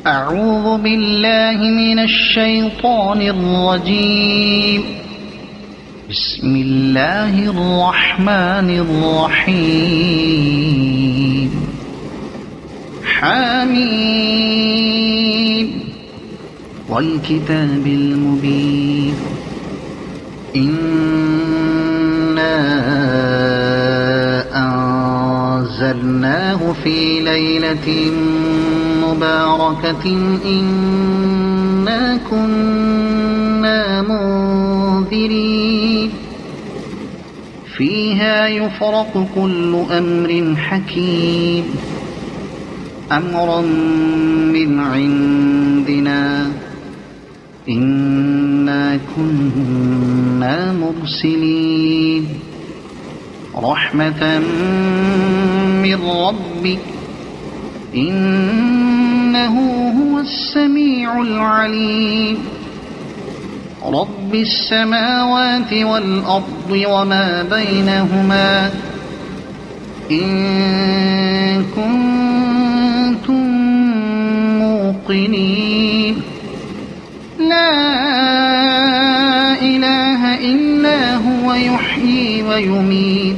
أعوذ بالله من الشيطان الرجيم. بسم الله الرحمن الرحيم. حميم والكتاب المبين. إنا أنزلناه في ليلة مباركة إنا كنا منذرين فيها يفرق كل أمر حكيم أمرا من عندنا إنا كنا مرسلين رحمة من ربك إنه هو السميع العليم. رب السماوات والأرض وما بينهما إن كنتم موقنين لا إله إلا هو يحيي ويميت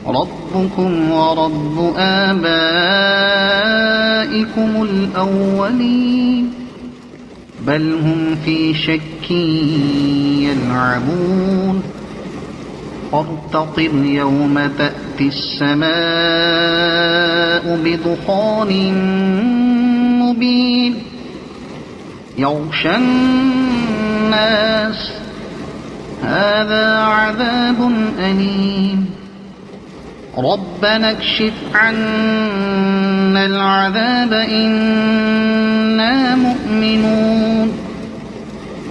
ربكم ورب آبائكم الأولين بل هم في شك يلعبون فارتقب يوم تأتي السماء بدخان مبين يغشى الناس هذا عذاب أليم ربنا اكشف عنا العذاب إنا مؤمنون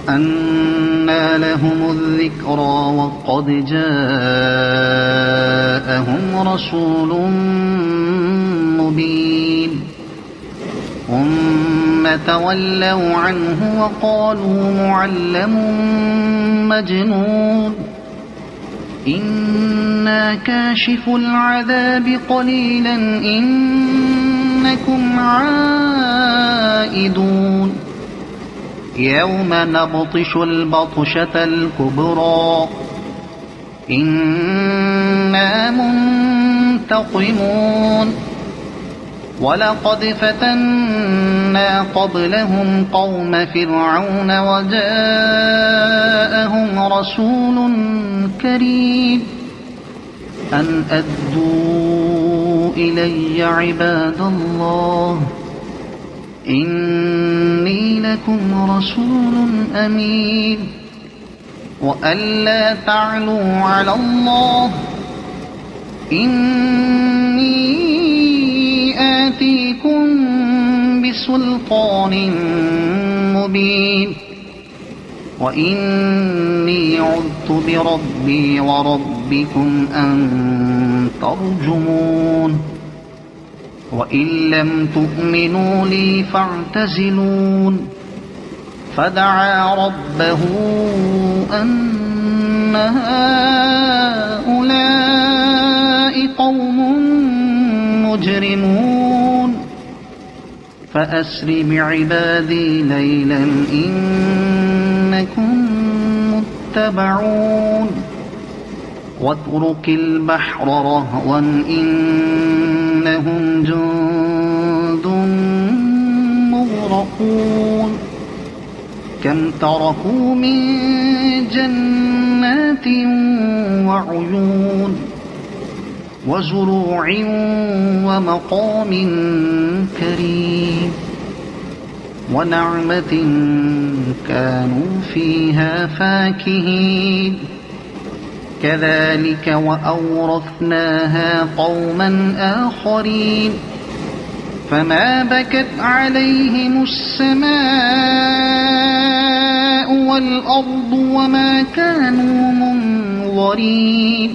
أنى لهم الذكرى وقد جاءهم رسول مبين ثم تولوا عنه وقالوا معلم مجنون إنا كاشف العذاب قليلا إنكم عائدون يوم نبطش البطشة الكبرى إنا منتقمون ولقد فتنا قبلهم قوم فرعون وجاءهم رسول كريم أن أدوا إلي عباد الله إني لكم رسول أمين وأن لا تعلوا على الله إني آتيكم بسلطان مبين وإني عذت بربي وربكم أن ترجمون وإن لم تؤمنوا لي فاعتزلون فدعا ربه أن هؤلاء قوم مجرمون فأسر بعبادي ليلا إنكم متبعون واترك البحر رهوا إنهم جند مغرقون كم تركوا من جنات وعيون وزروع ومقام كريم ونعمة كانوا فيها فاكهين كذلك وأورثناها قوما آخرين فما بكت عليهم السماء والأرض وما كانوا منظرين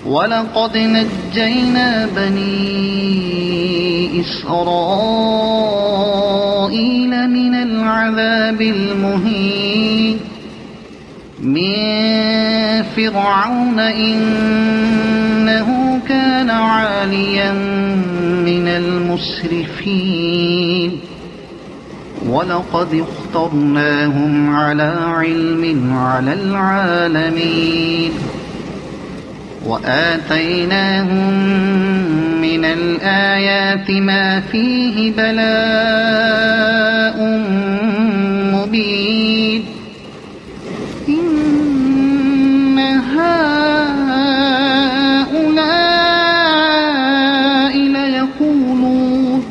ولقد نجينا بني إسرائيل من العذاب المهين من فرعون إنه كان عاليا من المسرفين العالمين ولقد اخترناهم على علم على العالمين وآتيناهم من الآيات ما فيه بلاء مبين إن هؤلاء ليقولون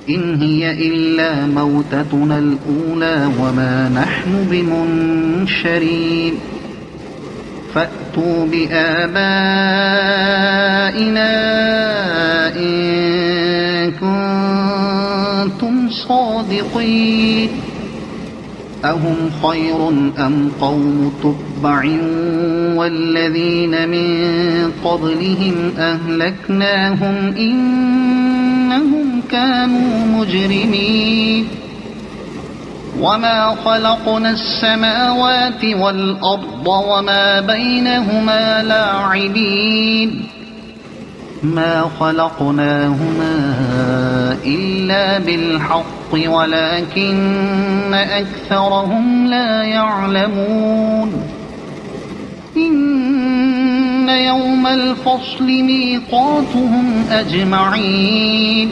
إن هي إلا موتتنا الأولى وما نحن بمنشرين فأتوا بآبائنا إن كنتم صادقين أهم خير أم قوم تبع والذين من قبلهم أهلكناهم إنهم كانوا مجرمين وما خلقنا السماوات والأرض وما بينهما لاعبين ما خلقناهما إلا بالحق ولكن أكثرهم لا يعلمون إن يوم الفصل ميقاتهم أجمعين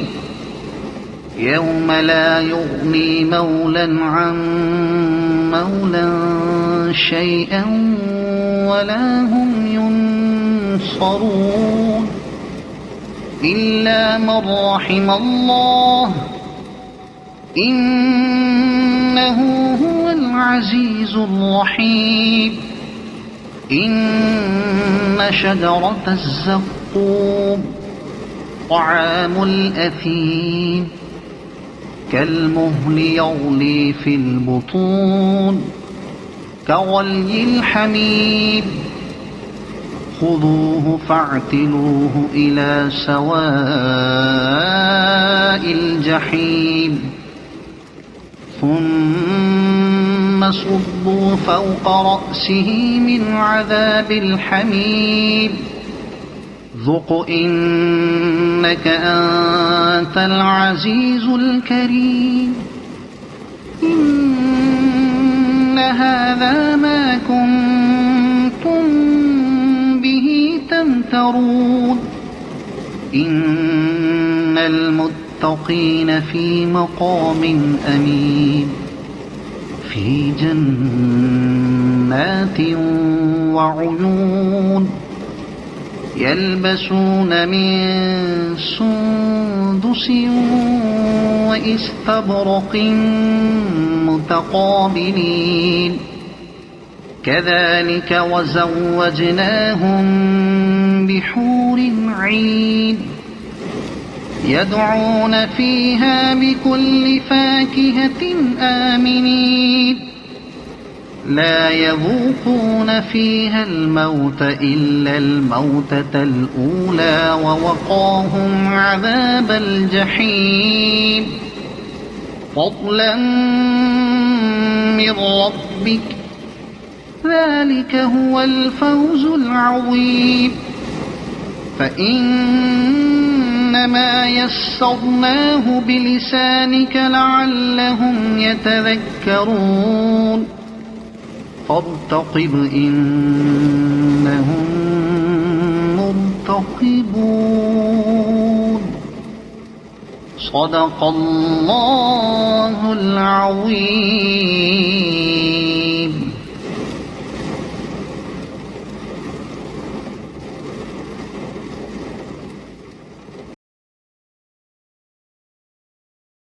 يوم لا يغني مولا عن مولا شيئا ولا هم ينصرون إلا من رحم الله إنه هو العزيز الرحيم إن شجرة الزقوم طعام الأثيم كالمهل يغلي في البطون كغلي الحميم خذوه فاعتلوه إلى سواء الجحيم ثم صبوا فوق رأسه من عذاب الحميم ذق إنك أنت العزيز الكريم إن هذا ما كنتم به تمترون إن المتقين في مقام أمين في جنات وعيون يلبسون من سندس وإستبرق متقابلين كذلك وزوجناهم بحور عين يدعون فيها بكل فاكهة آمنين لا يذوقون فيها الموت إلا الموتة الأولى ووقاهم عذاب الجحيم فضلا من ربك ذلك هو الفوز العظيم فإنما يسرناه بلسانك لعلهم يتذكرون فارتقب إنهم مرتقبون صدق الله العظيم.